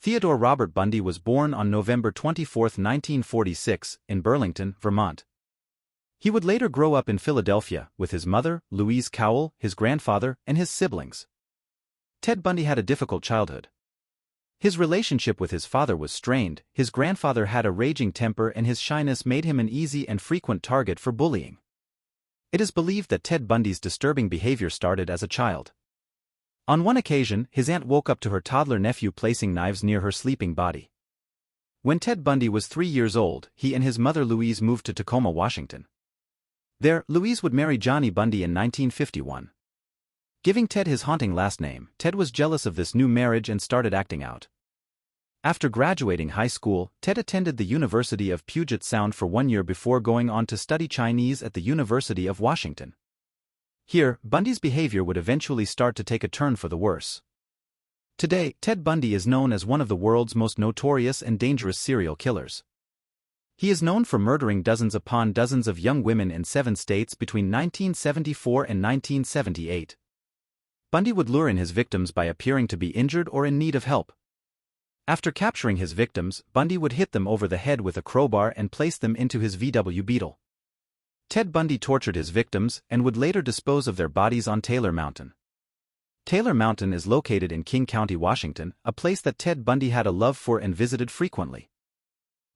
Theodore Robert Bundy was born on November 24, 1946, in Burlington, Vermont. He would later grow up in Philadelphia, with his mother, Louise Cowell, his grandfather, and his siblings. Ted Bundy had a difficult childhood. His relationship with his father was strained, his grandfather had a raging temper, and his shyness made him an easy and frequent target for bullying. It is believed that Ted Bundy's disturbing behavior started as a child. On one occasion, his aunt woke up to her toddler nephew placing knives near her sleeping body. When Ted Bundy was 3 years old, he and his mother Louise moved to Tacoma, Washington. There, Louise would marry Johnny Bundy in 1951. Giving Ted his haunting last name, Ted was jealous of this new marriage and started acting out. After graduating high school, Ted attended the University of Puget Sound for 1 year before going on to study Chinese at the University of Washington. Here, Bundy's behavior would eventually start to take a turn for the worse. Today, Ted Bundy is known as one of the world's most notorious and dangerous serial killers. He is known for murdering dozens upon dozens of young women in 7 states between 1974 and 1978. Bundy would lure in his victims by appearing to be injured or in need of help. After capturing his victims, Bundy would hit them over the head with a crowbar and place them into his VW Beetle. Ted Bundy tortured his victims and would later dispose of their bodies on Taylor Mountain. Taylor Mountain is located in King County, Washington, a place that Ted Bundy had a love for and visited frequently.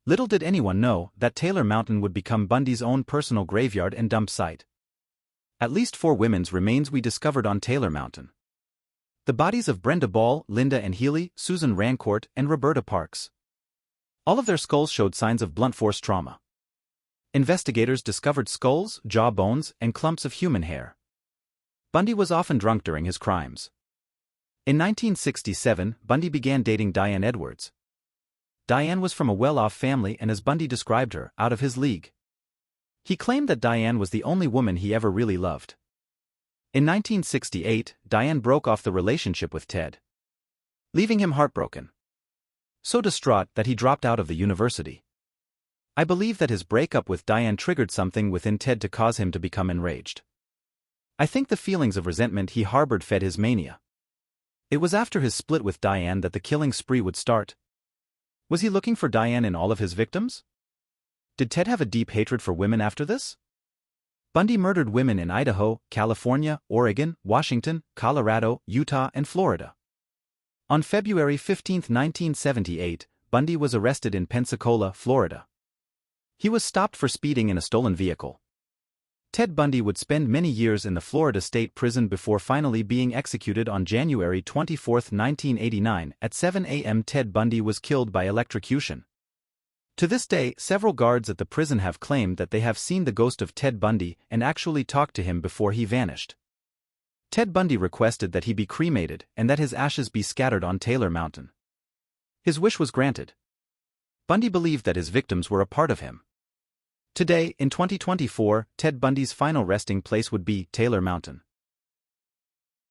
Little did anyone know that Taylor Mountain would become Bundy's own personal graveyard and dump site. At least 4 women's remains we discovered on Taylor Mountain. The bodies of Brenda Ball, Linda and Healy, Susan Rancourt, and Roberta Parks. All of their skulls showed signs of blunt force trauma. Investigators discovered skulls, jaw bones, and clumps of human hair. Bundy was often drunk during his crimes. In 1967, Bundy began dating Diane Edwards. Diane was from a well-off family and, as Bundy described her, out of his league. He claimed that Diane was the only woman he ever really loved. In 1968, Diane broke off the relationship with Ted, leaving him heartbroken. So distraught that he dropped out of the university. I believe that his breakup with Diane triggered something within Ted to cause him to become enraged. I think the feelings of resentment he harbored fed his mania. It was after his split with Diane that the killing spree would start. Was he looking for Diane in all of his victims? Did Ted have a deep hatred for women after this? Bundy murdered women in Idaho, California, Oregon, Washington, Colorado, Utah, and Florida. On February 15, 1978, Bundy was arrested in Pensacola, Florida. He was stopped for speeding in a stolen vehicle. Ted Bundy would spend many years in the Florida State Prison before finally being executed on January 24, 1989. At 7 a.m. Ted Bundy was killed by electrocution. To this day, several guards at the prison have claimed that they have seen the ghost of Ted Bundy and actually talked to him before he vanished. Ted Bundy requested that he be cremated and that his ashes be scattered on Taylor Mountain. His wish was granted. Bundy believed that his victims were a part of him. Today, in 2024, Ted Bundy's final resting place would be Taylor Mountain.